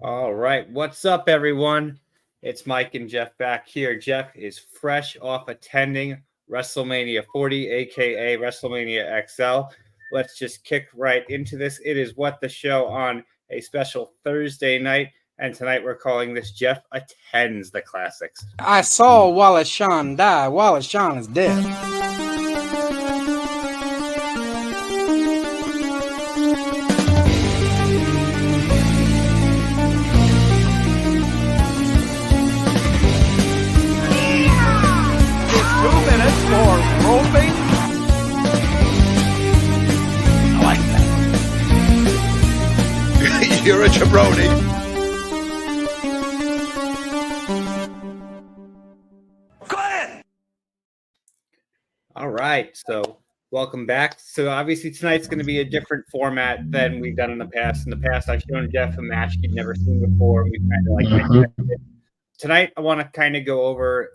All right. What's up, everyone? It's Mike and Geoff back here. Geoff is fresh off attending WrestleMania 40, aka WrestleMania XL. Let's just kick right into this. It is What the Show on a special Thursday night. And tonight we're calling this Geoff Attends the Classics. I saw Wallace Shawn die. Wallace Shawn is dead. For roping. I like that. You're a jabroni. Go ahead. All right. So welcome back. So obviously tonight's going to be a different format than we've done in the past. In the past, I've shown Geoff a match he'd never seen before. We've kind of Tonight, I want to kind of go over,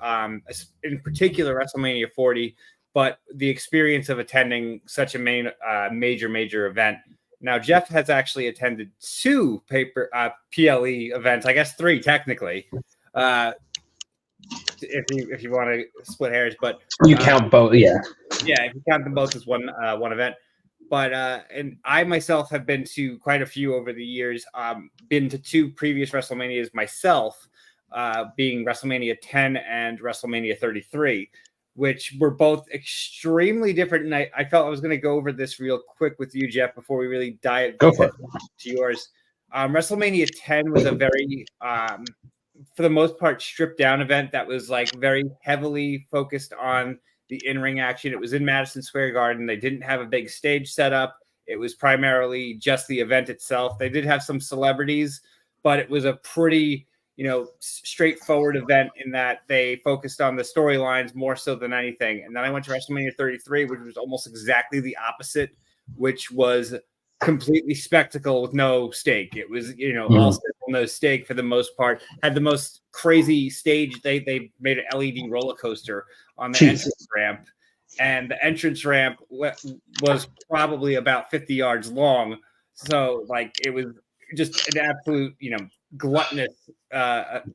in particular, WrestleMania 40, but the experience of attending such a major event. Now, Geoff has actually attended two PLE events, I guess three technically, if you want to split hairs. But you count both, yeah. Yeah, if you count them both as one event. But and I myself have been to quite a few over the years. Been to two previous WrestleManias myself. Being WrestleMania 10 and WrestleMania 33, which were both extremely different. And I felt I was going to go over this real quick with you, Geoff, before we really dive into yours. WrestleMania 10 was a very, for the most part, stripped down event that was like very heavily focused on the in-ring action. It was in Madison Square Garden. They didn't have a big stage set up. It was primarily just the event itself. They did have some celebrities, but it was a pretty straightforward event in that they focused on the storylines more so than anything. And then I went to WrestleMania 33, which was almost exactly the opposite, which was completely spectacle with no stake. It was, all simple, no stake for the most part. Had the most crazy stage. They made an LED roller coaster on the entrance ramp. And the entrance ramp was probably about 50 yards long. So, it was just an absolute, gluttonous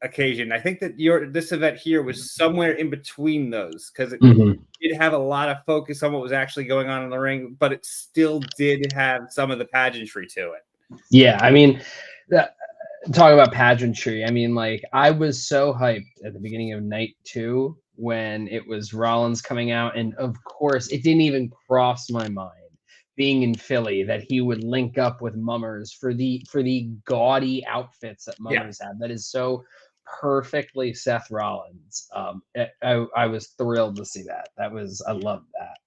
occasion. I think that this event here was somewhere in between those because it did have a lot of focus on what was actually going on in the ring, but it still did have some of the pageantry to it. Yeah, I mean, talk about pageantry. I mean, I was so hyped at the beginning of night 2 when it was Rollins coming out, and of course, it didn't even cross my mind, being in Philly, that he would link up with Mummers for the gaudy outfits that Mummers had. That is so perfectly Seth Rollins. I was thrilled to see that. I loved that.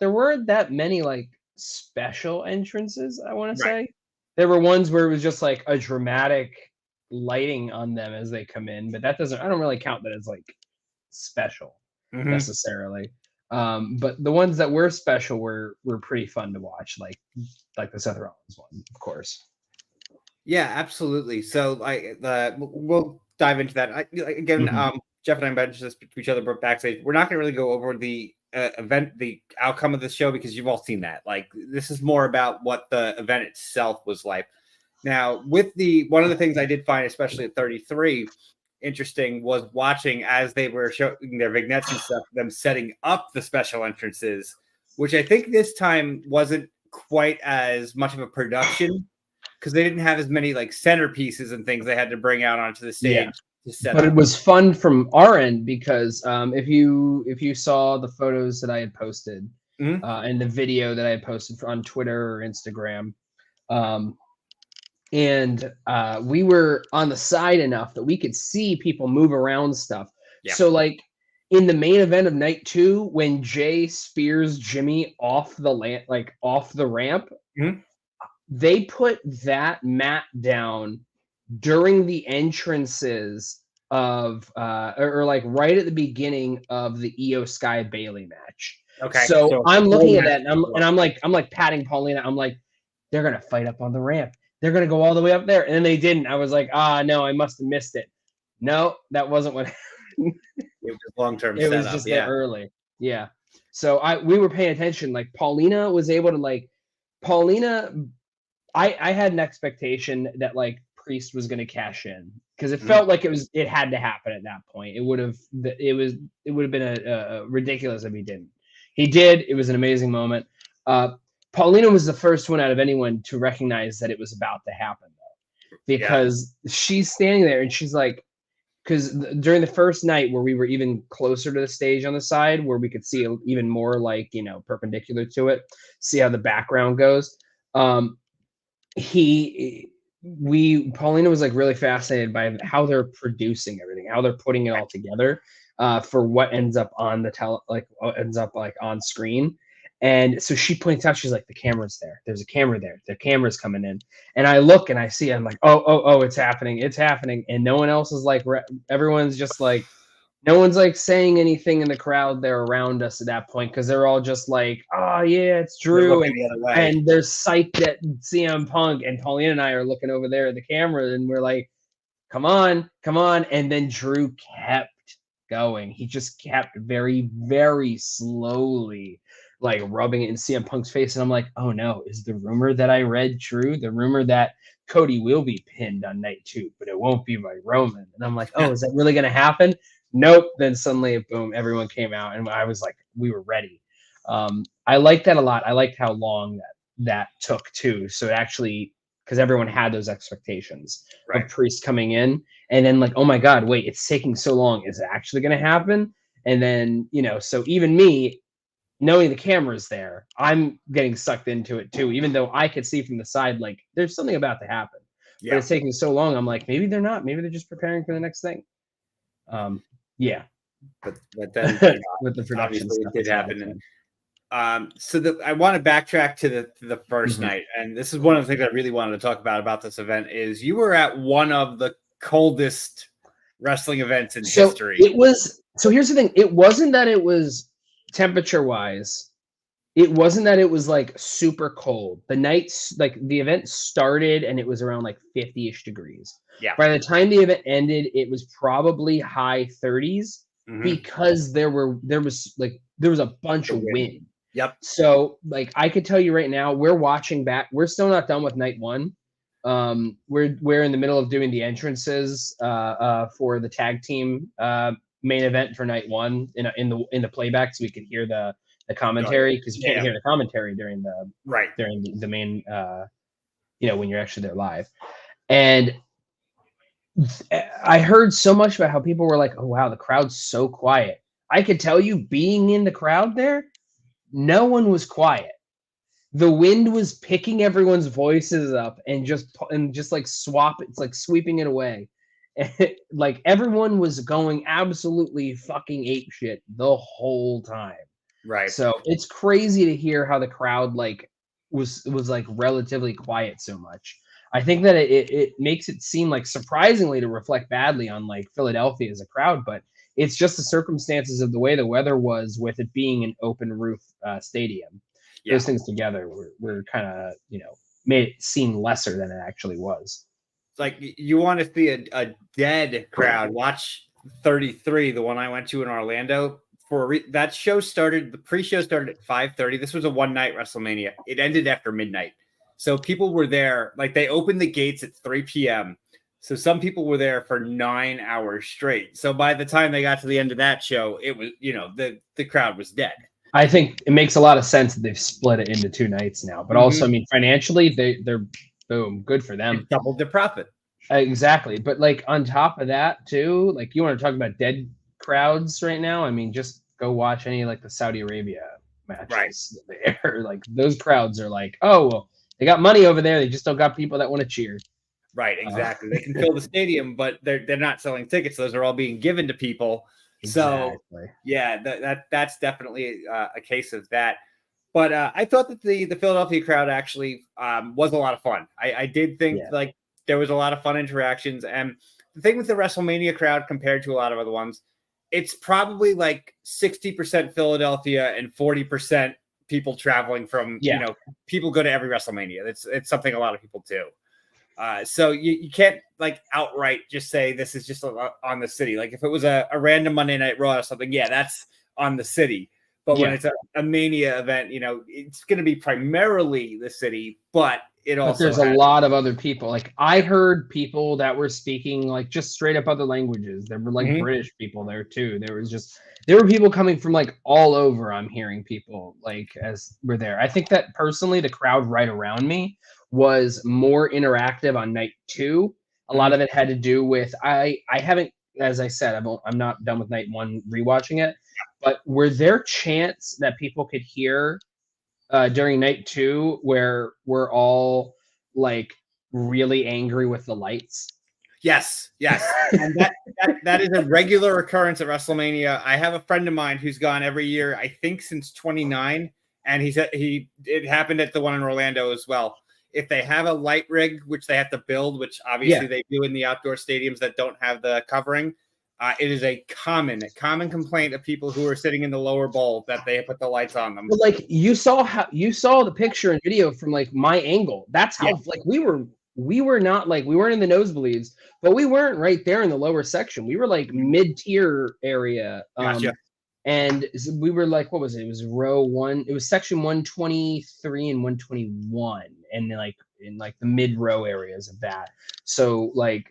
There weren't that many special entrances, I want to say. There were ones where it was just a dramatic lighting on them as they come in, but I don't really count that as special. Necessarily, but the ones that were special were pretty fun to watch, like the Seth Rollins one, of course. Yeah, absolutely. So we'll dive into that again. Geoff and I mentioned this to each other backstage. We're not going to really go over the event, the outcome of the show, because you've all seen that. This is more about what the event itself was like. Now, with one of the things I did find, especially at 33. Interesting was watching as they were showing their vignettes and stuff, them setting up the special entrances, which I think this time wasn't quite as much of a production because they didn't have as many centerpieces and things they had to bring out onto the stage to set but up. It was fun from our end because if you saw the photos that I had posted and the video that I had posted on Twitter or Instagram, and we were on the side enough that we could see people move around stuff. Yeah. So in the main event of night 2, when Jay spears Jimmy off the ramp, they put that mat down during the entrances of right at the beginning of the Io Sky Bailey match. Okay. So I'm looking at that and I'm like patting Paulina. I'm like, they're gonna fight up on the ramp. They're going to go all the way up there. And then they didn't. I was like, no, I must have missed it. No, that wasn't what happened. It was long-term setup. It was just there early. Yeah. So we were paying attention. Paulina was able to Paulina, I had an expectation that like Priest was going to cash in because it felt like it had to happen at that point. It would have been a ridiculous if he didn't. He did. It was an amazing moment. Paulina was the first one out of anyone to recognize that it was about to happen, though, because she's standing there and she's like, because during the first night where we were even closer to the stage on the side where we could see even more like, perpendicular to it, see how the background goes. Paulina was like really fascinated by how they're producing everything, how they're putting it all together for what ends up on on screen. And so she points out, she's like, the camera's there. There's a camera there. The camera's coming in. And I look and I see, I'm like, oh, it's happening. It's happening. And no one else is like, everyone's just like, no one's like saying anything in the crowd there around us at that point because they're all just like, oh, yeah, it's Drew. And they're psyched at CM Punk. And Paulina and I are looking over there at the camera and we're like, come on. And then Drew kept going. He just kept very, very slowly like rubbing it in CM Punk's face. And I'm like, oh no, is the rumor that I read true? The rumor that Cody will be pinned on night 2, but it won't be by Roman. And I'm like, oh, is that really going to happen? Nope. Then suddenly, boom, everyone came out and I was like, we were ready. I liked that a lot. I liked how long that took too. So it actually, because everyone had those expectations of Priest coming in and then like, oh my God, wait, it's taking so long. Is it actually going to happen? And then, so even me, knowing the camera's there, I'm getting sucked into it too, even though I could see from the side, like there's something about to happen, but it's taking so long. I'm like, maybe they're not, maybe they're just preparing for the next thing. But then with the production stuff, it did happen. So I want to backtrack to the first night. And this is one of the things I really wanted to talk about this event is you were at one of the coldest wrestling events in history. So here's the thing. It wasn't that it was temperature wise, it wasn't that it was like super cold. The nights, like the event started and it was around like 50-ish degrees. Yeah. By the time the event ended, it was probably high 30s because there was a bunch of wind. Yep. So like I could tell you right now, we're watching back. We're still not done with night 1. We're in the middle of doing the entrances for the tag team main event for night 1 in the playback, so we could hear the commentary because you can't hear the commentary during the main when you're actually there live. And I heard so much about how people were like, oh wow, the crowd's so quiet. I could tell you, being in the crowd there, no one was quiet. The wind was picking everyone's voices up and just like it's like sweeping it away. Like everyone was going absolutely fucking apeshit the whole time. Right. So it's crazy to hear how the crowd like was like relatively quiet so much. I think that it makes it seem like surprisingly to reflect badly on like Philadelphia as a crowd, but it's just the circumstances of the way the weather was with it being an open roof stadium. Those things together were kind of, made it seem lesser than it actually was. Like you want to see a dead crowd. Watch 33, the one I went to in Orlando. That show started, the pre-show started at 5:30. This was a one-night WrestleMania. It ended after midnight. So people were there, like they opened the gates at 3 p.m. So some people were there for 9 hours straight. So by the time they got to the end of that show, it was, the crowd was dead. I think it makes a lot of sense that they've split it into 2 nights now. But also, I mean, financially, they're boom, good for them. It doubled their profit. Exactly. But like on top of that too, like you want to talk about dead crowds right now? I mean, just go watch any like the Saudi Arabia matches there. Like those crowds are like, oh, well, they got money over there. They just don't got people that want to cheer. Right, exactly. They can fill the stadium, but they're not selling tickets. Those are all being given to people. Exactly. So yeah, that's definitely a case of that. But I thought that the Philadelphia crowd actually was a lot of fun. I did think like there was a lot of fun interactions. And the thing with the WrestleMania crowd compared to a lot of other ones, it's probably like 60% Philadelphia and 40% people traveling from, people go to every WrestleMania. It's something a lot of people do. So you can't like outright just say this is just on the city. Like if it was a random Monday Night Raw or something, that's on the city. But when Yeah. it's a Mania event, it's going to be primarily the city, but it But also there's a has, lot of other people. Like I heard people that were speaking like just straight up other languages. There were like Mhm. British people there too. There were people coming from like all over. I'm hearing people like as we're there. I think that personally the crowd right around me was more interactive on night 2. A lot of it had to do with I haven't, as I said, I'm not done with night 1 rewatching it. But were there chants that people could hear during night 2 where we're all like really angry with the lights? Yes. And that is a regular occurrence at WrestleMania. I have a friend of mine who's gone every year, I think since 29, and he said it happened at the one in Orlando as well. If they have a light rig, which they have to build, which obviously they do in the outdoor stadiums that don't have the covering, it is a common complaint of people who are sitting in the lower bowl that they put the lights on them. But like you saw the picture and video from like my angle. That's how like we were not like we weren't in the nosebleeds, but we weren't right there in the lower section. We were like mid-tier area. Gotcha. And we were like, what was it? It was row 1. It was section 123 and 121, and like in like the mid row areas of that. So like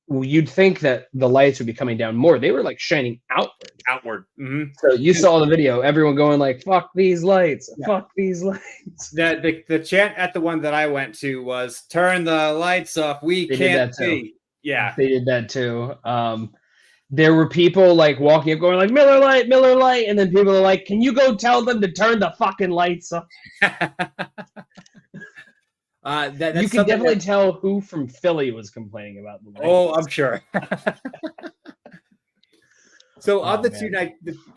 you'd think that the lights would be coming down more. They were like shining outward. Mm-hmm. So you saw the video, everyone going like, fuck these lights, fuck these lights. The chant at the one that I went to was turn the lights off. We can't see. Yeah. They did that too. There were people like walking up going like Miller Lite, and then people are like, can you go tell them to turn the fucking lights off? You can definitely tell who from Philly was complaining about the lights. Oh, I'm sure. So on the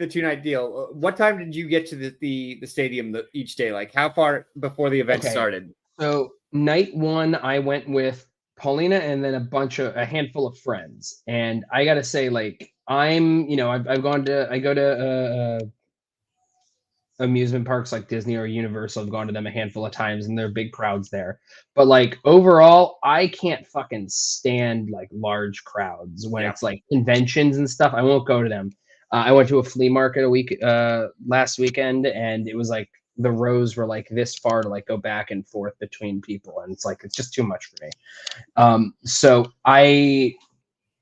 two night deal, what time did you get to the stadium each day? Like how far before the event started? So night 1, I went with Paulina and then a handful of friends. And I gotta say, like I go to amusement parks like Disney or Universal. I've gone to them a handful of times, and there are big crowds there. But like overall, I can't fucking stand like large crowds when it's like conventions and stuff. I won't go to them. I went to a flea market last weekend, and it was like the rows were like this far to like go back and forth between people, and it's just too much for me. So I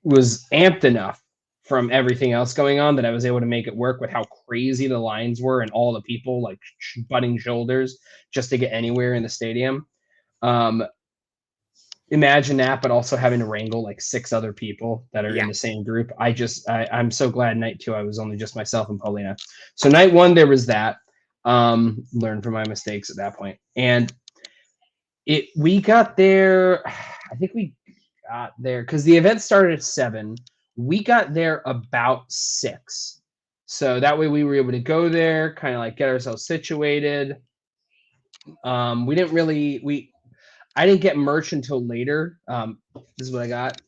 was amped enough from everything else going on that I was able to make it work with how crazy the lines were and all the people like butting shoulders just to get anywhere in the stadium. Imagine that, but also having to wrangle like 6 other people that are in the same group. I'm so glad night 2 I was only just myself and Paulina. So night 1 there was that. Learned from my mistakes at that point. And we got there, I think we got there because the event started at 7. We got there about 6. So that way we were able to go there, kind of like get ourselves situated. I didn't get merch until later. This is what I got.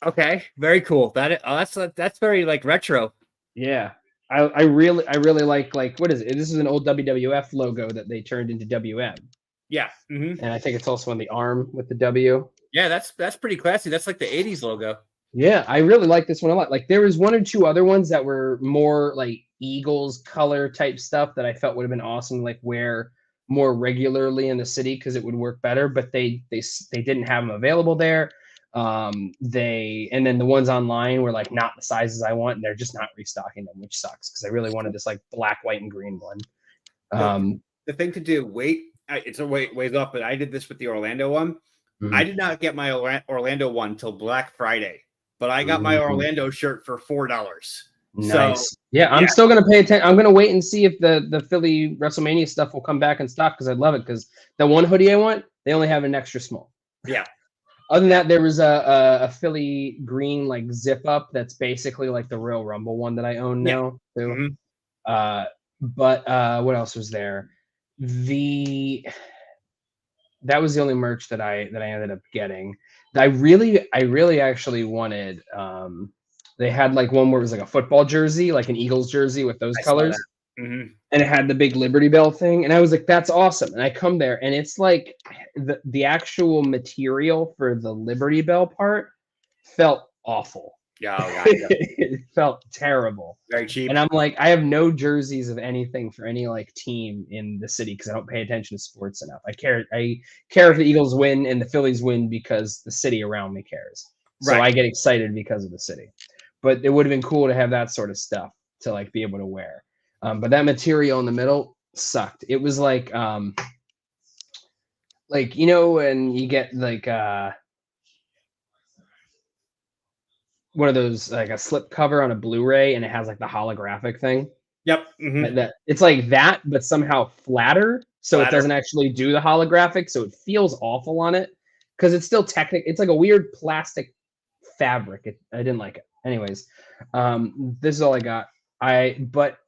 Okay, very cool. That's very like retro. Yeah. I really like what is it? This is an old WWF logo that they turned into WM. Yeah. Mm-hmm. And I think it's also on the arm with the W. Yeah, that's pretty classy. That's like the 80s logo. Yeah, I really like this one a lot. Like there was 1 or 2 other ones that were more like Eagles color type stuff that I felt would have been awesome to like wear more regularly in the city because it would work better, but they didn't have them available there. And then the ones online were like not the sizes I want, and they're just not restocking them, which sucks because I really wanted this like black, white, and green one. The thing to do, it's a ways off, but I did this with the Orlando one. Mm-hmm. I did not get my Orlando one till Black Friday, but I got my Orlando shirt for $4. Nice. So, I'm still gonna pay attention. I'm gonna wait and see if the Philly WrestleMania stuff will come back in stock because I love it. Because the one hoodie I want, they only have an extra small. Yeah. Other than that, there was a Philly green like zip up that's basically like the Royal Rumble one that I own now too. Mm-hmm. But what else was there? That was the only merch that I ended up getting. I really actually wanted. They had like one where it was like a football jersey, like an Eagles jersey with those colors. Mm-hmm. And it had the big Liberty Bell thing. And I was like, that's awesome. And I come there and it's like the actual material for the Liberty Bell part felt awful. Yeah, oh, God, yeah. It felt terrible. Very cheap. And I'm like, I have no jerseys of anything for any like team in the city because I don't pay attention to sports enough. I care if the Eagles win and the Phillies win because the city around me cares. So Right. I get excited because of the city. But it would have been cool to have that sort of stuff to like be able to wear. But that material in the middle sucked. It was like you know when you get like one of those like a slip cover on a Blu-ray and it has like the holographic thing. Yep. Mhm. That it's like that, but somehow flatter, so it Flatter. doesn't actually do the holographic, so it feels awful on it because it's still it's like a weird plastic fabric. I didn't like it. Anyways, this is all I got. But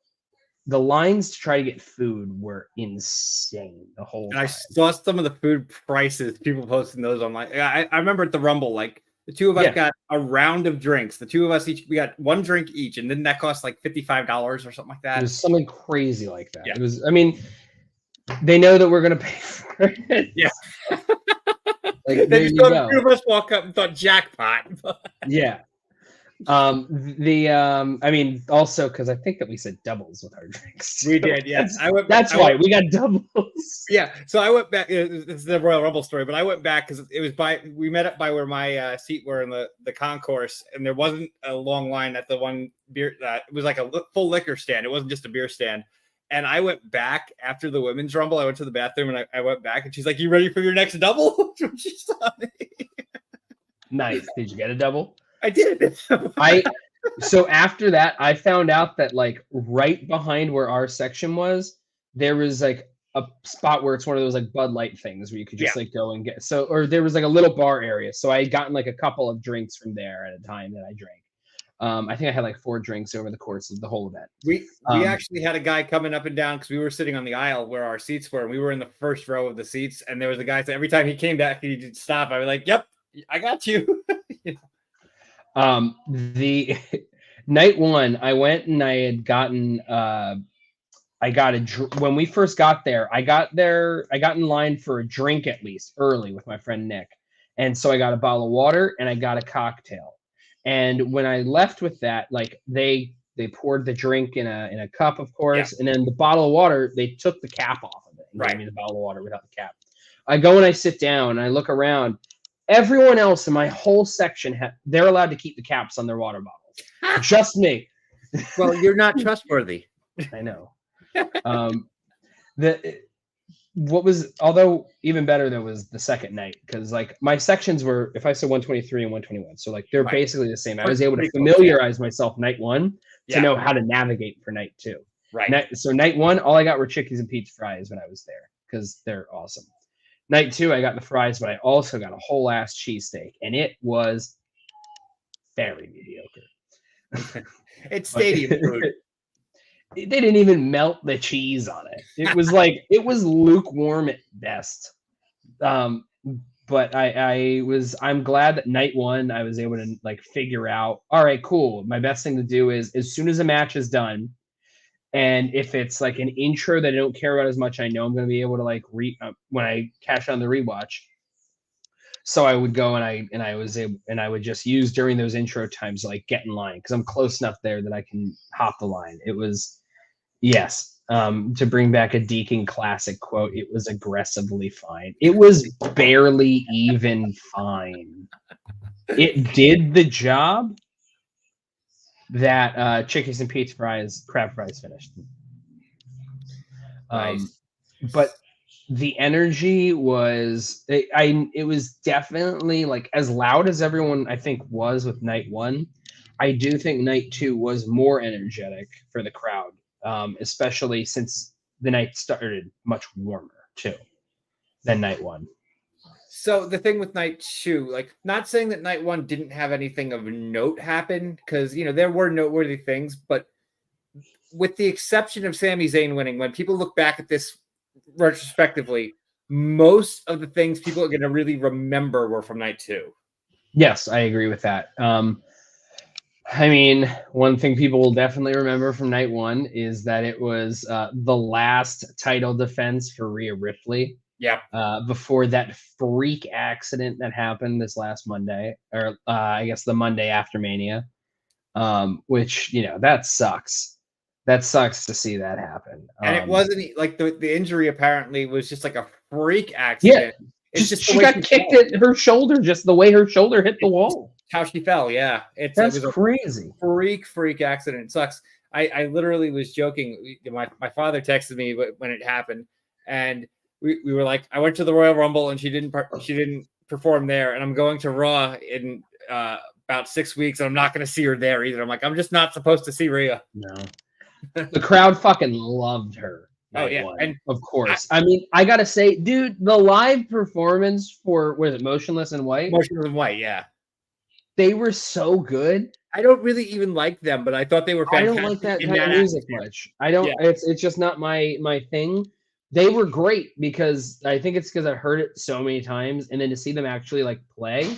the lines to try to get food were insane the whole And I time. saw some of the food prices, people posting those online. I remember at the Rumble, like the two of us got a round of drinks. The two of us we got one drink each, and then that cost like $55 or something like that. It was something crazy like that. Yeah. It was. I mean, they know that we're gonna pay for it. Yeah. Like Then there you you saw go. the two of us walk up and thought jackpot. Yeah. I mean, also because I think that we said doubles with our drinks. We did, yes. That's why we got doubles. Yeah, so I went back. This is the Royal Rumble story, but I went back because it was we met up by where my seat were in the concourse, and there wasn't a long line at the one beer. It was like a full liquor stand. It wasn't just a beer stand. And I went back after the women's Rumble. I went to the bathroom and I went back, and she's like, "You ready for your next double?" She saw me. Nice. Did you get a double? I did. So after that, I found out that like right behind where our section was, there was like a spot where it's one of those like Bud Light things where you could just like go and get or there was like a little bar area. So I had gotten like a couple of drinks from there at a time that I drank. I think I had like 4 drinks over the course of the whole event. We actually had a guy coming up and down because we were sitting on the aisle where our seats were, and we were in the first row of the seats. And there was a guy that every time he came back, he'd stop. I was like, "Yep, I got you." The night one, I went and I had gotten when we first got there, I got in line for a drink at least early with my friend Nick. And so I got a bottle of water and I got a cocktail. And when I left with that, like they poured the drink in a cup, of course, and then the bottle of water, they took the cap off of it and gave me the bottle of water without the cap. I go and I sit down and I look around. Everyone else in my whole section, they're allowed to keep the caps on their water bottles. Just me. Well, you're not trustworthy. I know. Although even better though was the second night, because like my sections were, if I said 123 and 121, so like they're basically the same. I was able to familiarize myself night one to know how to navigate for night two. Right. So night one, all I got were Chickies and Pete's fries when I was there because they're awesome. Night two, I got the fries, but I also got a whole ass cheesesteak, and it was very mediocre. It's stadium food. They didn't even melt the cheese on it. It was like it was lukewarm at best. But I'm glad that night one I was able to like figure out, all right, cool. My best thing to do is as soon as a match is done, and if it's like an intro that I don't care about as much, I know I'm going to be able to like when I cash on the rewatch. So I would go and I would just use during those intro times to like get in line because I'm close enough there that I can hop the line. It was to bring back a Deacon classic quote, it was aggressively fine. It was barely even fine. It did the job that Chickies and Pete's crab fries finished. Nice. But the energy was it was definitely like as loud as everyone I think was with night one. I do think night two was more energetic for the crowd, especially since the night started much warmer too than night one. So the thing with night two, like not saying that night one didn't have anything of note happen, because there were noteworthy things, but with the exception of Sami Zayn winning, when people look back at this retrospectively, most of the things people are going to really remember were from night two. Yes, I agree with that. I mean, one thing people will definitely remember from night one is that it was the last title defense for Rhea Ripley. Yeah. Before that freak accident that happened this last Monday, or I guess the Monday after Mania. which that sucks. That sucks to see that happen. And it wasn't like the injury apparently was just like a freak Yeah, accident. It's just she got kicked at her shoulder, just the way her shoulder hit the wall. How she fell, yeah. It was crazy. A freak accident. It sucks. I literally was joking. My father texted me when it happened, and we were like, I went to the Royal Rumble and she didn't perform there, and I'm going to Raw in about 6 weeks, and I'm not going to see her there either. I'm like, I'm just not supposed to see Rhea. No, the crowd fucking loved her. Oh yeah, and of course. I mean, I gotta say, dude, the live performance for Motionless in White? Motionless in White, yeah. They were so good. I don't really even like them, but I thought they were fantastic. I don't like that kind of music much. I don't. Yeah. It's just not my thing. They were great because I think it's because I've heard it so many times, and then to see them actually like play,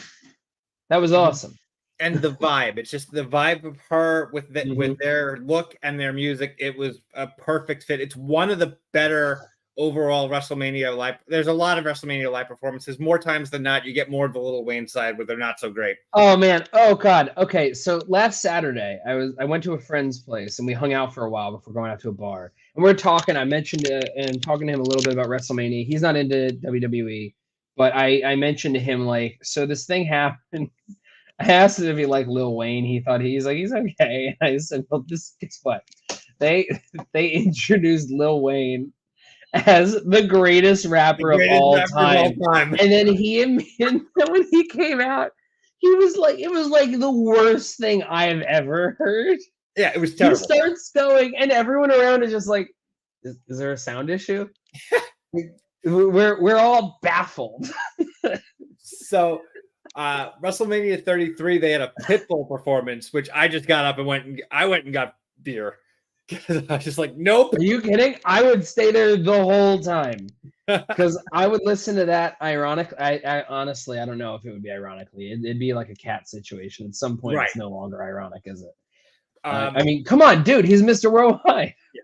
that was awesome. And the vibe, it's just the vibe of her with with their look and their music. It was a perfect fit. It's one of the better overall WrestleMania live. There's a lot of WrestleMania live performances. More times than not, you get more of the Lil Wayne side where they're not so great. Oh man. Oh god. Okay. So last Saturday, I went to a friend's place and we hung out for a while before going out to a bar. And we we're talking. I mentioned and talking to him a little bit about WrestleMania. He's not into WWE, but I mentioned to him like, so this thing happened. I asked him if he liked Lil Wayne. He's okay. And I said, well, guess what? They introduced Lil Wayne as the greatest rapper of all time. And then when he came out, he was like, it was like the worst thing I've ever heard. Yeah, it was terrible. He starts going, and everyone around is just like, is there a sound issue? we're all baffled. So WrestleMania 33, they had a Pitbull performance, which I just got up and went and got beer. I was just like, nope. Are you kidding? I would stay there the whole time because I would listen to that. I honestly, I don't know if it would be ironically. It'd be like a cat situation. At some point, It's no longer ironic, is it? I mean, come on, dude. He's Mr. Worldwide. Yeah.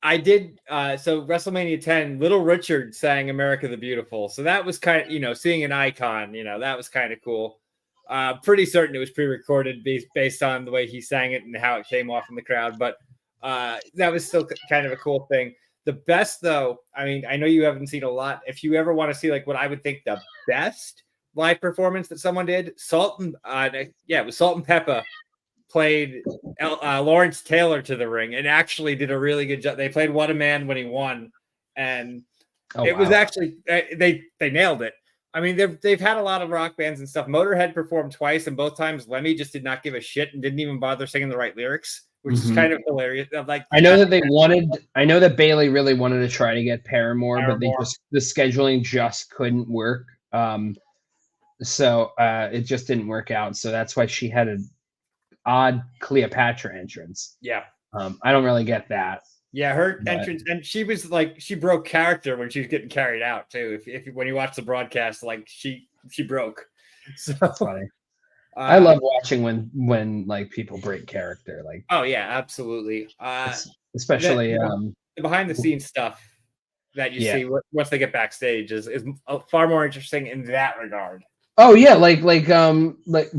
I did. So WrestleMania 10, Little Richard sang "America the Beautiful." So that was kind of, seeing an icon. That was kind of cool. Pretty certain it was pre-recorded based on the way he sang it and how it came off in the crowd, but. That was still kind of a cool thing. The best, though, I mean, I know you haven't seen a lot. If you ever want to see like what I would think the best live performance that someone did, Salt and Peppa played Lawrence Taylor to the ring and actually did a really good job. They played What a Man when he won, and it was actually they nailed it. I mean, they've had a lot of rock bands and stuff. Motorhead performed twice, and both times Lemmy just did not give a shit and didn't even bother singing the right lyrics, which is kind of hilarious. Like, I know that Bailey really wanted to try to get Paramore, but the scheduling just couldn't work. So it just didn't work out. So that's why she had an odd Cleopatra entrance. Yeah. I don't really get that. Yeah, her entrance, and she was like, she broke character when she was getting carried out too. If when you watch the broadcast, like she broke. So that's funny. I love watching when like people break character. Like, oh yeah, absolutely. Especially the behind the scenes stuff that you see once they get backstage is far more interesting in that regard. Oh yeah, like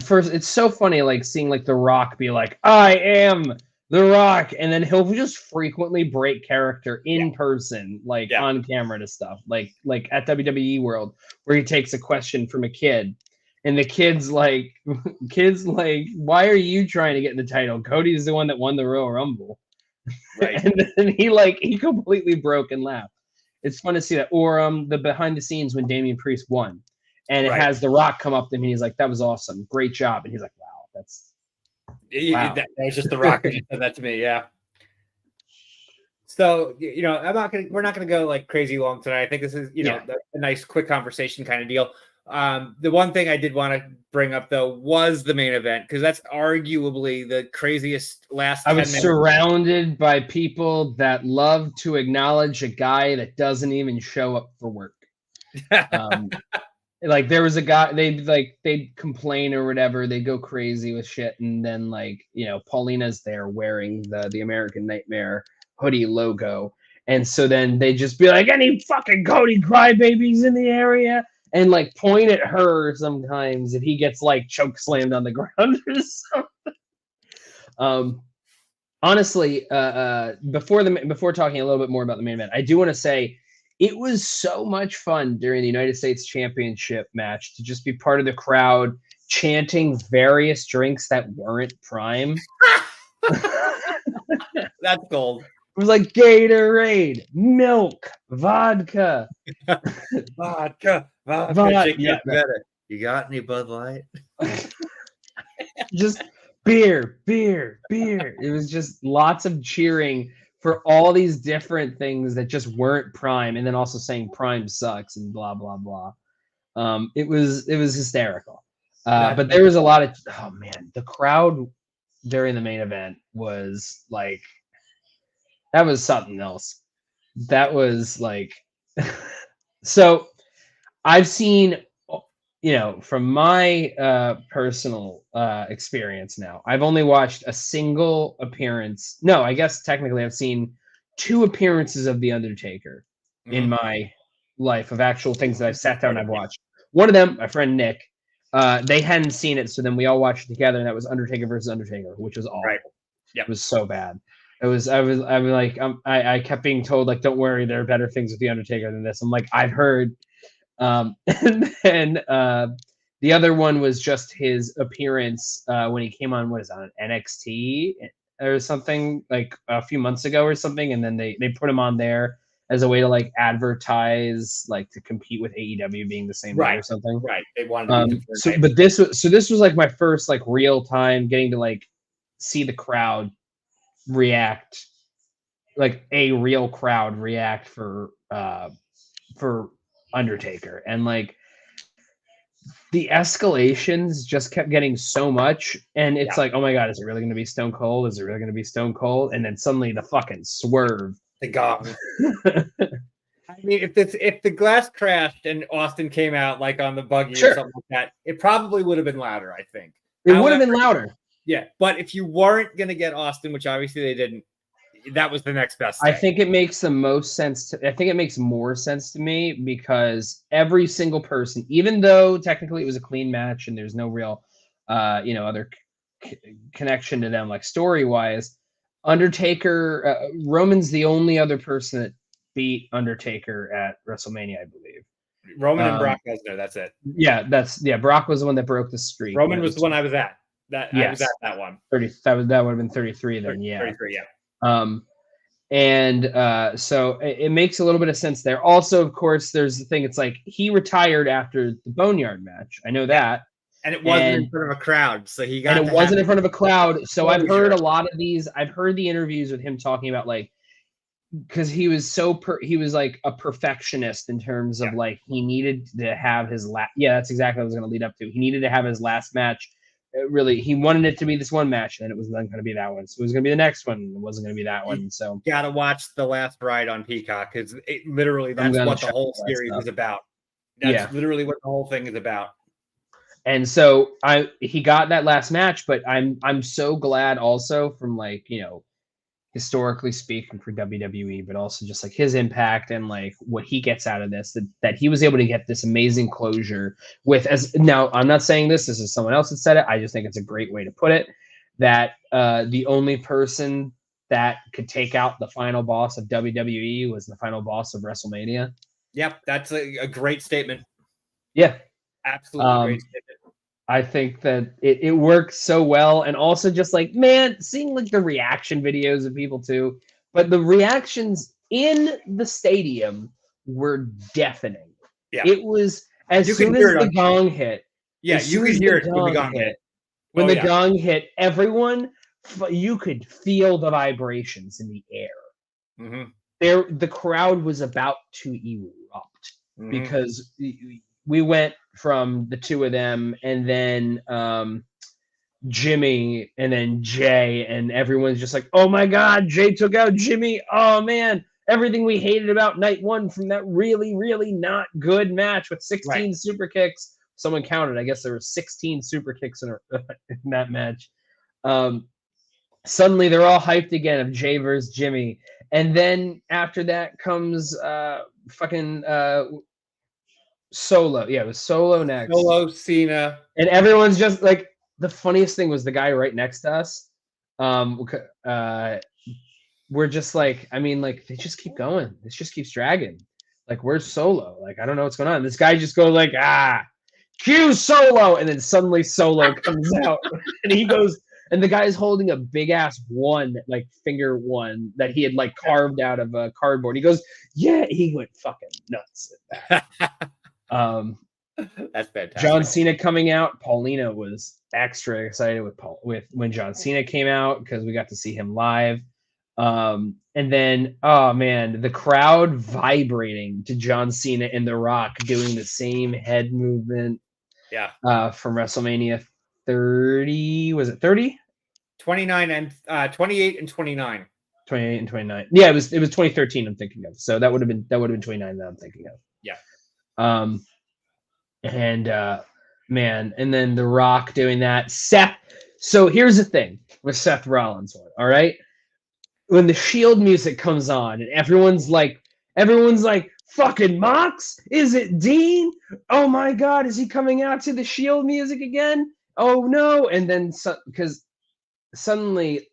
first, it's so funny like seeing like The Rock be like, I am The Rock, and then he'll just frequently break character in person, like on camera to stuff, like at WWE World, where he takes a question from a kid, and the kid's like, why are you trying to get the title? Cody's the one that won the Royal Rumble, right? And then he completely broke and laughed. It's fun to see that, or the behind the scenes when Damian Priest won, and it has The Rock come up to him, and he's like, that was awesome, great job, and he's like, wow, that's. Wow. That was just The Rock who said that to me, yeah. So we're not gonna go like crazy long tonight. I think this is a nice quick conversation kind of deal. The one thing I did want to bring up though was the main event, because that's arguably the craziest last. I was surrounded by people that love to acknowledge a guy that doesn't even show up for work. Like there was a guy, they'd complain or whatever, they'd go crazy with shit, and then Paulina's there wearing the American Nightmare hoodie logo, and so then they just be like, any fucking Cody crybabies in the area, and like point at her sometimes if he gets like choke slammed on the ground or something. Honestly, before talking a little bit more about the main event, I do want to say it was so much fun during the United States Championship match to just be part of the crowd chanting various drinks that weren't Prime. That's gold. It was like Gatorade, milk, vodka. Vodka. Yeah, better. You got any Bud Light? just beer. It was just lots of cheering for all these different things that just weren't Prime, and then also saying Prime sucks and blah blah blah. It was hysterical. But there was a lot of the crowd during the main event was like, that was something else. That was like, so I've seen, from my personal experience now, I've only watched a single appearance. No, I guess technically I've seen 2 appearances of The Undertaker in my life, of actual things that I've sat down and I've watched. One of them, my friend Nick, they hadn't seen it, so then we all watched it together, and that was Undertaker versus Undertaker, which was awful. Right. Yep. It was so bad. I kept being told, like, don't worry, there are better things with The Undertaker than this. I'm like, I've heard. And then the other one was just his appearance when he came on, on NXT or something, like a few months ago or something, and then they put him on there as a way to like advertise, like to compete with AEW being the same way or something. Right. They wanted to be this was like my first like real time getting to like see the crowd react, like a real crowd react for Undertaker, and like the escalations just kept getting so much, and it's like, oh my god, is it really going to be Stone Cold? Is it really going to be Stone Cold? And then suddenly the fucking swerve. The gong. I mean, if the glass crashed and Austin came out like on the buggy or something like that, it probably would have been louder, I think. It would have been louder. Yeah, but if you weren't going to get Austin, which obviously they didn't, that was the next best thing. I think it makes the most sense. I think it makes more sense to me because every single person, even though technically it was a clean match and there's no real, other connection to them, like story-wise, Undertaker, Roman's the only other person that beat Undertaker at WrestleMania, I believe. Roman and Brock Lesnar, that's it. Yeah, Brock was the one that broke the streak. Roman was the one I was at. I was at that one. 30. That would have been 33 then. 33, so it makes a little bit of sense there. Also, of course, there's the thing. It's like he retired after the Boneyard match. I know that. And it wasn't in front of a crowd, so he got. And it wasn't in front of a crowd, so I've heard a lot of these. I've heard the interviews with him talking about like, because he was he was like a perfectionist in terms of like he needed to have his last. Yeah, that's exactly what I was going to lead up to. He needed to have his last match. Really, he wanted it to be this one match, and it was not going to be that one. So it was going to be the next one. It wasn't going to be that one. So you gotta watch The Last Ride on Peacock because literally that's what the whole series is about. That's literally what the whole thing is about. And so he got that last match, but I'm so glad also from like, historically speaking for WWE, but also just like his impact and like what he gets out of this, that he was able to get this amazing closure with, as now I'm not saying this is someone else that said it. I just think it's a great way to put it, that the only person that could take out the final boss of WWE was the final boss of WrestleMania. Yep. That's a great statement. Yeah. Absolutely great statement. I think that it works so well. And also just like, man, seeing like the reaction videos of people too, but the reactions in the stadium were deafening. Yeah. It was as soon as the gong hit. Yeah, you could hear it when the gong hit. When the gong hit, everyone, you could feel the vibrations in the air. Mm-hmm. The crowd was about to erupt because we went from the two of them and then Jimmy and then Jay, and everyone's just like, oh my God, Jay took out Jimmy. Oh man, everything we hated about night one from that really, really not good match with 16 super kicks. Someone counted. I guess there were 16 super kicks in that match. Suddenly they're all hyped again of Jay versus Jimmy. And then after that comes Solo. Yeah, it was Solo next. Solo, Cena. And everyone's just like, the funniest thing was the guy right next to us We're just like, I mean, like they just keep going. This just keeps dragging. Like where's Solo? Like I don't know what's going on. This guy just goes like, cue Solo, and then suddenly Solo comes out, and he goes, and the guy's holding a big ass one, like finger one that he had like carved out of a cardboard. He goes, yeah, he went fucking nuts at that. That's fantastic. John Cena coming out. Paulina was extra excited with when John Cena came out because we got to see him live. And then, oh man, the crowd vibrating to John Cena and The Rock doing the same head movement. Yeah. From WrestleMania 30. Was it 30? 29 and 28 and 29. 28 and 29. Yeah, it was 2013. I'm thinking of. So that would have been 29 that I'm thinking of. Yeah. And man, and then The Rock doing that. Seth. So here's the thing with Seth Rollins one. All right, when the Shield music comes on and everyone's like, fucking Mox? Is it Dean? Oh my God, is he coming out to the Shield music again? Oh no! And then because suddenly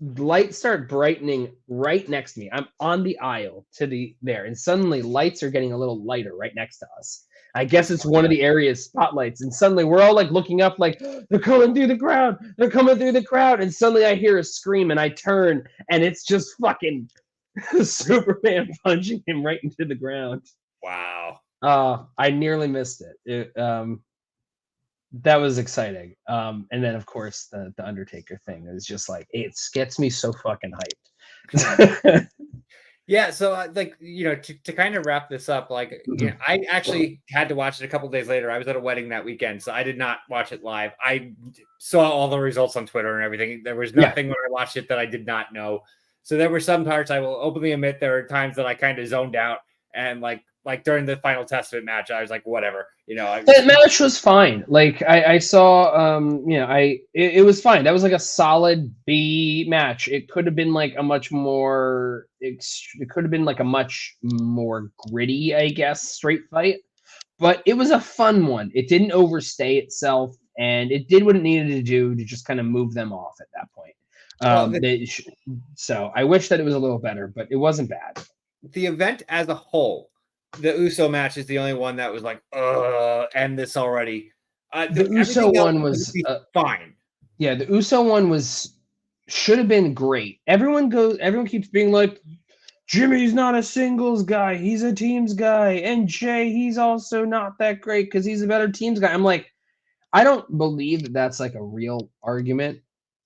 lights start brightening right next to me. I'm on the aisle to there, and suddenly lights are getting a little lighter right next to us. I guess it's one of the area's spotlights, and suddenly we're all like looking up, like they're coming through the crowd. They're coming through the crowd, and suddenly I hear a scream, and I turn, and it's just fucking Superman punching him right into the ground. Wow. I nearly missed it. That was exciting. And then of course the Undertaker thing is just like, it gets me so fucking hyped. Yeah, so like, you know, to kind of wrap this up, like, you know, I actually had to watch it a couple days later. I was at a wedding that weekend, so I did not watch it live. I saw all the results on Twitter and everything. There was nothing when I watched it that I did not know. So there were some parts, I will openly admit, there were times that I kind of zoned out, and like during the Final Testament match, I was like, whatever, you know. That match was fine. Like I saw, you know, it was fine. That was like a solid B match. It could have been like a much more, it could have been like a much more gritty, I guess, straight fight. But it was a fun one. It didn't overstay itself, and it did what it needed to do to just kind of move them off at that point. So I wish that it was a little better, but it wasn't bad. The event as a whole, the Uso match is the only one that was like, end this already. The Uso one was fine. Yeah, the Uso one should have been great. Everyone keeps being like, Jimmy's not a singles guy, he's a teams guy, and Jay, he's also not that great because he's a better teams guy. I'm like, I don't believe that that's like a real argument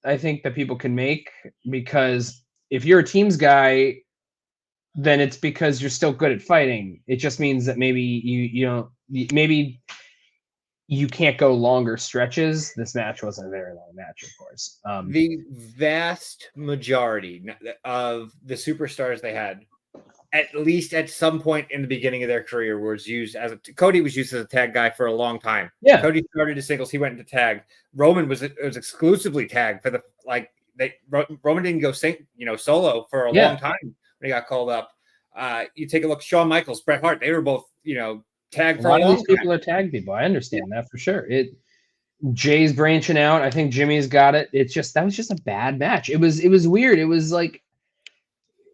I think that people can make, because if you're a teams guy, then it's because you're still good at fighting. It just means that maybe maybe you can't go longer stretches. This match wasn't a very long match, of course. The vast majority of the superstars they had, at least at some point in the beginning of their career, was used as Cody was used as a tag guy for a long time. Yeah, Cody started as singles, he went into tag. Roman was exclusively tag for the Roman didn't go solo for a long time when he got called up. You take a look, Shawn Michaels, Bret Hart, they were both tag for a long time. These people are tag people. I understand that for sure. Jay's branching out. I think Jimmy's got it. That was just a bad match. It was weird. It was like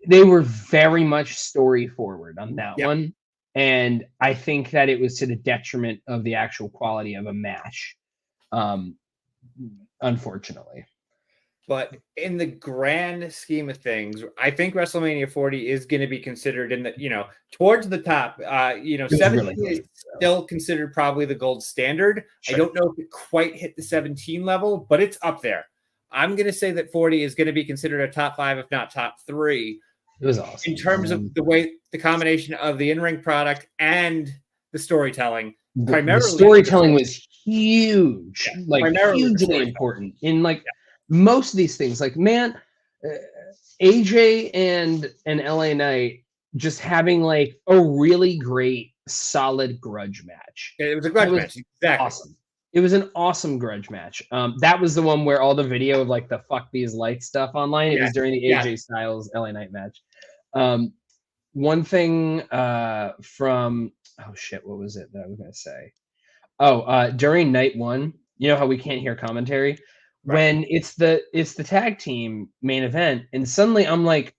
they were very much story forward on that one. And I think that it was to the detriment of the actual quality of a match. Unfortunately. But in the grand scheme of things, I think WrestleMania 40 is going to be considered in the, towards the top. 17 really is still considered probably the gold standard. Sure. I don't know if it quite hit the 17 level, but it's up there. I'm going to say that 40 is going to be considered a top 5, if not top 3. It was awesome. In terms of the combination of the in-ring product and the storytelling. The storytelling was huge, hugely important in most of these things. Like, man, AJ and LA Knight just having like a really great, solid grudge match. It was a grudge match. Exactly. Awesome. It was an awesome grudge match. That was the one where all the video of like the fuck these lights stuff online. It was during the AJ Styles LA Knight match. One thing from what was it that I was gonna say? During night one, you know how we can't hear commentary? when it's the tag team main event, and suddenly I'm like,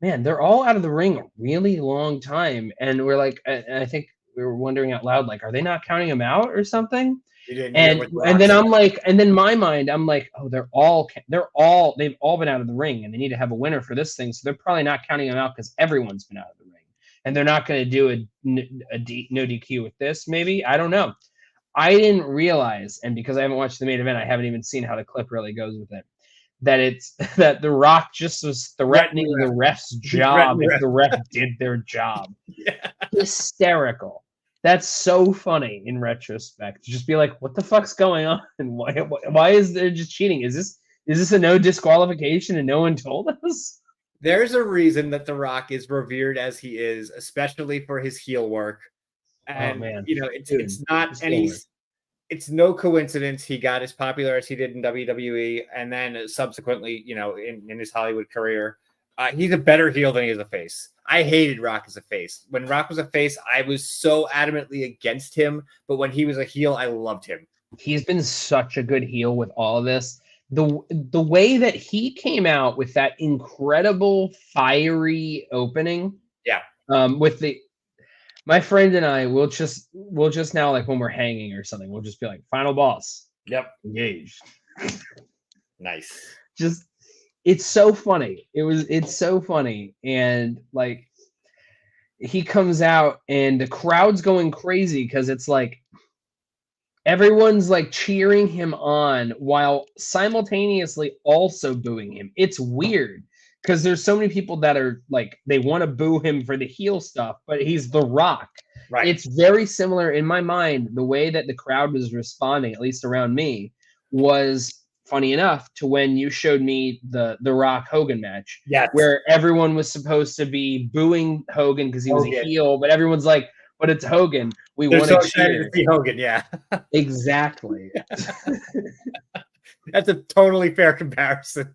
man, they're all out of the ring a really long time, and we're like, and I think we were wondering out loud, like, are they not counting them out or something? You didn't hear And what The and Rock then said. I'm like, and then in my mind, I'm like, oh, they've all been out of the ring, and they need to have a winner for this thing, so they're probably not counting them out because everyone's been out of the ring, and they're not going to do no DQ with this. Maybe, I don't know. I didn't realize, and because I haven't watched the main event, I haven't even seen how the clip really goes with it, that it's that The Rock just was threatening the ref's job if the ref did their job. Yeah. Hysterical. That's so funny in retrospect. To just be like, what the fuck's going on? And why is there just cheating? Is this a no disqualification and no one told us? There's a reason that The Rock is revered as he is, especially for his heel work. And man. it's not any. It's no coincidence he got as popular as he did in WWE, and then subsequently, in his Hollywood career, he's a better heel than he is a face. I hated Rock as a face. When Rock was a face, I was so adamantly against him, but when he was a heel, I loved him. He's been such a good heel with all of this. The way that he came out with that incredible fiery opening, with my friend and I will just now, like when we're hanging or something, we'll just be like, final boss. Yep. Engaged. Nice. Just, it's so funny. It's so funny. And like, he comes out and the crowd's going crazy because it's like, everyone's like cheering him on while simultaneously also booing him. It's weird. Because there's so many people that are like, they want to boo him for the heel stuff, but he's The Rock. Right. It's very similar in my mind. The way that the crowd was responding, at least around me, was funny enough to when you showed me the Rock Hogan match. Yes. Where everyone was supposed to be booing Hogan because he was a heel, but everyone's like, but it's Hogan. We want to cheer. To see Hogan, yeah. Exactly. That's a totally fair comparison.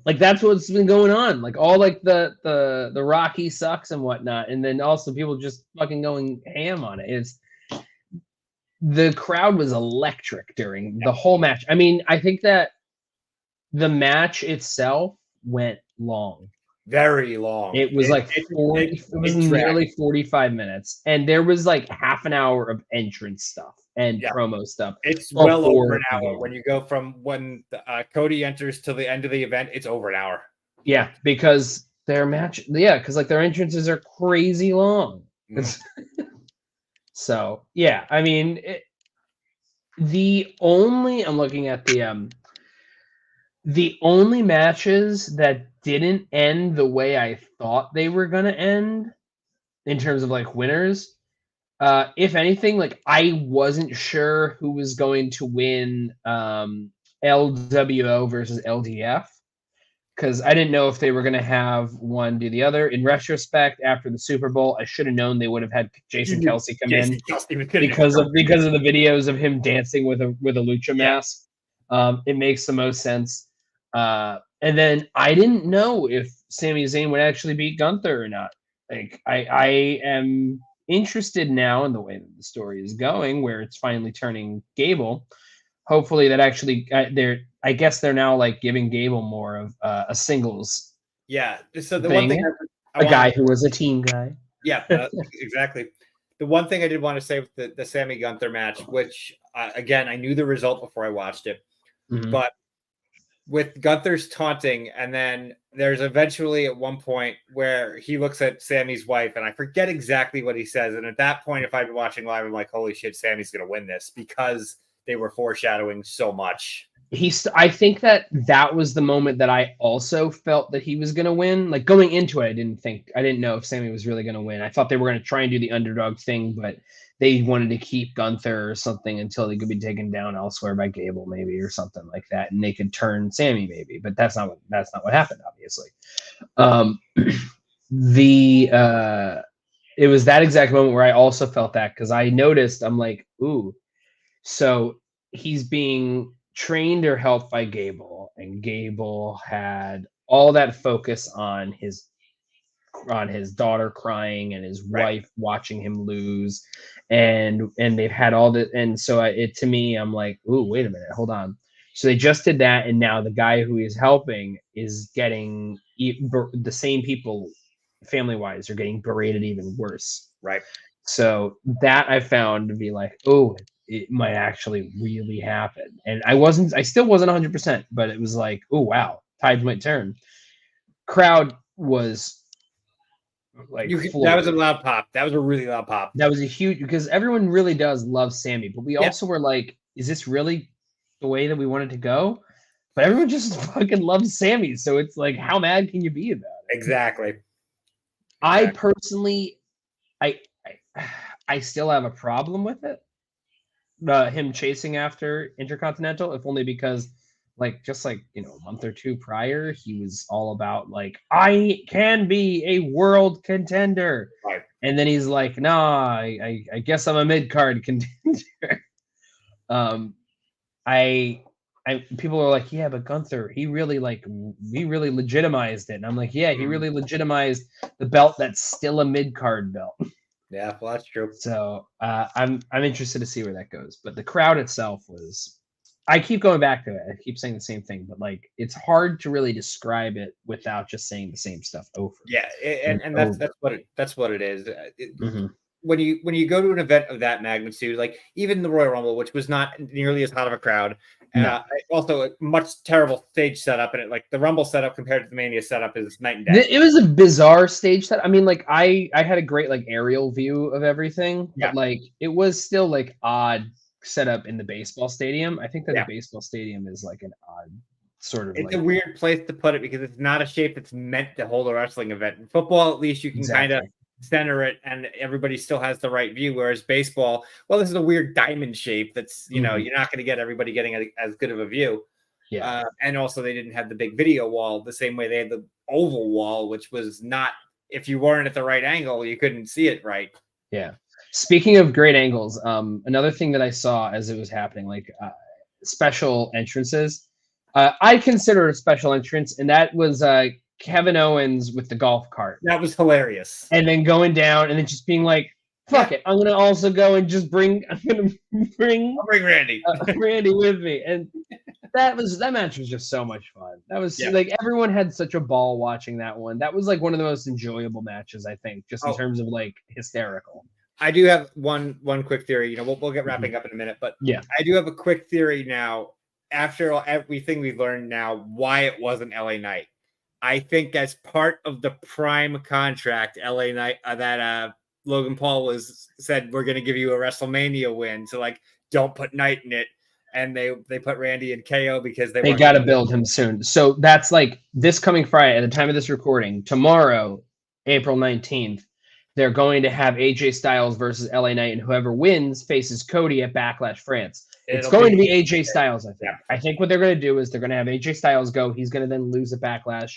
Like that's what's been going on. Like all like the Rocky sucks and whatnot, and then also people just fucking going ham on it. It's the crowd was electric during the whole match. I mean, I think that the match itself went long. Very long. It was nearly 45 minutes, and there was like half an hour of entrance stuff and promo stuff. It's well over an hour. When you go from when Cody enters to the end of the event, it's over an hour. Yeah, because their match, because like their entrances are crazy long. So yeah, I mean, I'm looking at the only matches that didn't end the way I thought they were gonna end in terms of like winners. If anything, like I wasn't sure who was going to win LWO versus LDF because I didn't know if they were going to have one do the other. In retrospect, after the Super Bowl, I should have known they would have had Jason Kelsey come in because of the videos of him dancing with a lucha mask. It makes the most sense. And then I didn't know if Sami Zayn would actually beat Gunther or not. Like I am interested now in the way that the story is going, where it's finally turning Gable. Hopefully that actually I guess they're now like giving Gable more of a singles. Yeah. So the thing. one thing guy who was a team guy. Yeah, exactly. The one thing I did want to say with the Sammy Gunther match, which again I knew the result before I watched it, but with Gunther's taunting, and then there's eventually at one point where he looks at Sammy's wife, and I forget exactly what he says. And at that point, if I'd been watching live, I'm like, holy shit, Sammy's going to win this because they were foreshadowing so much. I think that was the moment that I also felt that he was going to win. Like going into it, I didn't know if Sammy was really going to win. I thought they were going to try and do the underdog thing, but they wanted to keep Gunther or something until he could be taken down elsewhere by Gable, maybe, or something like that, and they could turn Sammy, maybe. But that's not what happened, obviously. It was that exact moment where I also felt that because I noticed, I'm like, ooh, so he's being trained or helped by Gable, and Gable had all that focus on his daughter crying and his wife watching him lose, and they've had all that, and so to me I'm like, ooh, wait a minute, hold on, So they just did that, and now the guy who is helping is getting the same people, family-wise, are getting berated even worse. Right. So that I found to be like, oh, it might actually really happen. And I still wasn't 100%, but it was like, oh wow, tides might turn. Crowd was like that was a floored. loud pop. That was a really loud pop. That was a huge, because everyone really does love Sammy, but we Yeah. also were like, is this really the way that we wanted to go? But everyone just fucking loves Sammy, so it's like, how mad can you be about it? Exactly. I personally, I still have a problem with it. Him chasing after Intercontinental, if only because, just like a month or two prior, he was all about like, I can be a world contender, Right. and then he's like, nah, I guess I'm a mid card contender. People are like, yeah, but Gunther, he really legitimized it, and I'm like, yeah, he really legitimized the belt that's still a mid card belt. Yeah, well, that's true. So I'm interested to see where that goes. But the crowd itself was, I keep going back to it. I keep saying the same thing, but like, it's hard to really describe it without just saying the same stuff over. Yeah, and that's what it is. Mm-hmm. When you go to an event of that magnitude, like even the Royal Rumble, which was not nearly as hot of a crowd, also a much terrible stage setup, and the Rumble setup compared to the Mania setup is night and day. It was a bizarre stage set. I mean, like I had a great aerial view of everything, but it was still odd setup in the baseball stadium. I think that the baseball stadium is an odd sort of. It's a weird place to put it because it's not a shape that's meant to hold a wrestling event. In football, at least you can kind of center it and everybody still has the right view, whereas baseball, well, this is a weird diamond shape that's you're not going to get everybody getting as good of a view. And also they didn't have the big video wall the same way they had the oval wall, which was not, if you weren't at the right angle you couldn't see it right. Speaking of great angles, another thing that I saw as it was happening, special entrances, I consider a special entrance, and that was Kevin Owens with the golf cart. That was hilarious. And then going down and then just being like, fuck it, I'm going to also go and just bring Randy. Randy with me. And that match was just so much fun. That was everyone had such a ball watching that one. That was one of the most enjoyable matches, I think, just in terms of hysterical. I do have one quick theory. We'll get wrapping up in a minute, but I do have a quick theory now. After everything we've learned now, why it wasn't LA Knight. I think as part of the Prime contract, LA Knight that Logan Paul said we're going to give you a WrestleMania win, so don't put Knight in it, and they put Randy in KO because they got to build him soon. So that's this coming Friday at the time of this recording. Tomorrow, April 19th, they're going to have AJ Styles versus LA Knight, and whoever wins faces Cody at Backlash France. It's going to be AJ Styles, I think. Yeah. I think what they're going to do is they're going to have AJ Styles go. He's going to then lose at Backlash.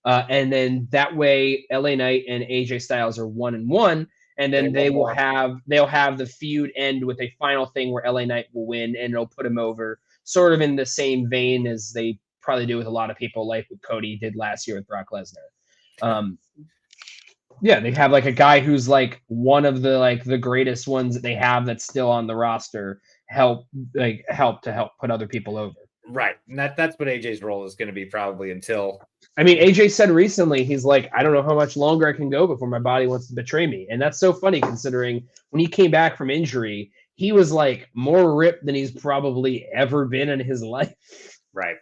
And then that way, LA Knight and AJ Styles are 1-1. And then they'll have the feud end with a final thing where LA Knight will win, and it'll put him over, sort of in the same vein as they probably do with a lot of people, like what Cody did last year with Brock Lesnar. They have a guy who's one of the greatest ones that they have that's still on the roster help put other people over. Right. And that's what AJ's role is going to be probably until. I mean, AJ said recently, he's like, I don't know how much longer I can go before my body wants to betray me. And that's so funny considering when he came back from injury, he was more ripped than he's probably ever been in his life. Right.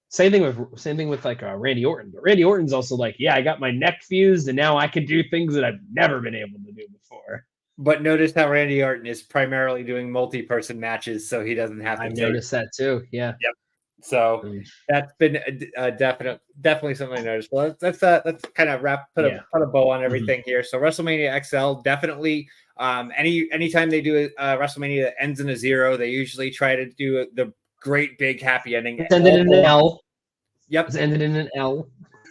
Same thing with Randy Orton. But Randy Orton's also I got my neck fused and now I can do things that I've never been able to do before. But notice how Randy Orton is primarily doing multi-person matches, so he doesn't have to. I noticed that too. Yeah. Yep. So that's been definitely something I noticed. Well, let's kind of put a bow on everything here. So WrestleMania XL definitely. Anytime they do a WrestleMania that ends in a 0, they usually try to do the great big happy ending. It's ended in an L. Yep. It's ended in an L.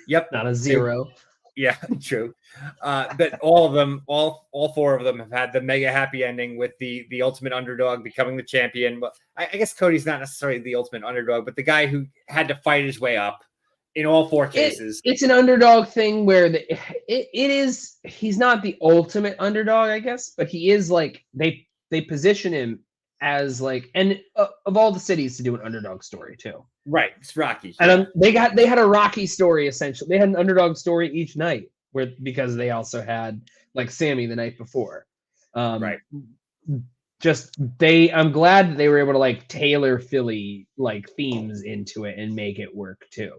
Yep. Not a 0. Yeah, true. But all of them, all 4 of them have had the mega happy ending with the ultimate underdog becoming the champion. But I guess Cody's not necessarily the ultimate underdog, but the guy who had to fight his way up in all 4 cases. It's an underdog thing where it is. He's not the ultimate underdog, I guess, but he is they position him as like, and of all the cities to do an underdog story too. Right, it's Rocky. And they had a Rocky story essentially. They had an underdog story each night because they also had like Sammy the night before. Right. I'm glad that they were able to like tailor Philly like themes into it and make it work too.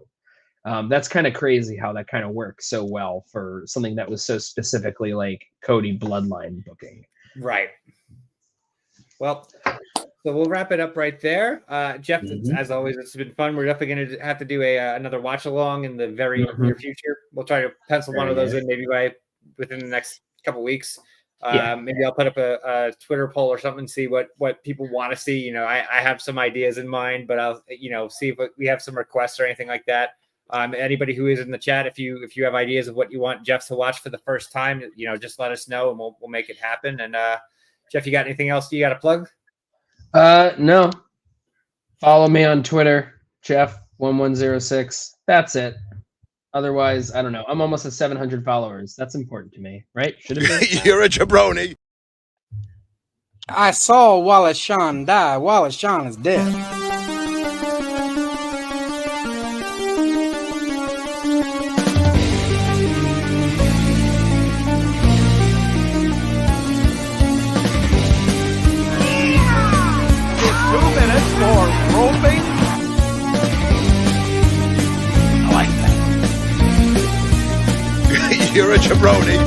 That's kind of crazy how that kind of works so well for something that was so specifically like Cody bloodline booking. Right. Well, so we'll wrap it up right there. Geoff, as always, it's been fun. We're definitely going to have to do another watch along in the very near future. We'll try to pencil one of those in maybe within the next couple weeks. Maybe I'll put up a Twitter poll or something, see what people want to see. You know, I have some ideas in mind, but I'll see if we have some requests or anything like that. Anybody who is in the chat, if you have ideas of what you want Geoff to watch for the first time, just let us know and we'll make it happen. And Geoff, you got anything else you got to plug? No. Follow me on Twitter, Geoff1106. That's it. Otherwise, I don't know. I'm almost at 700 followers. That's important to me, right? Should it be? You're a jabroni. I saw Wallace Shawn die. Wallace Shawn is dead. For roping. I like that. You're a jabroni.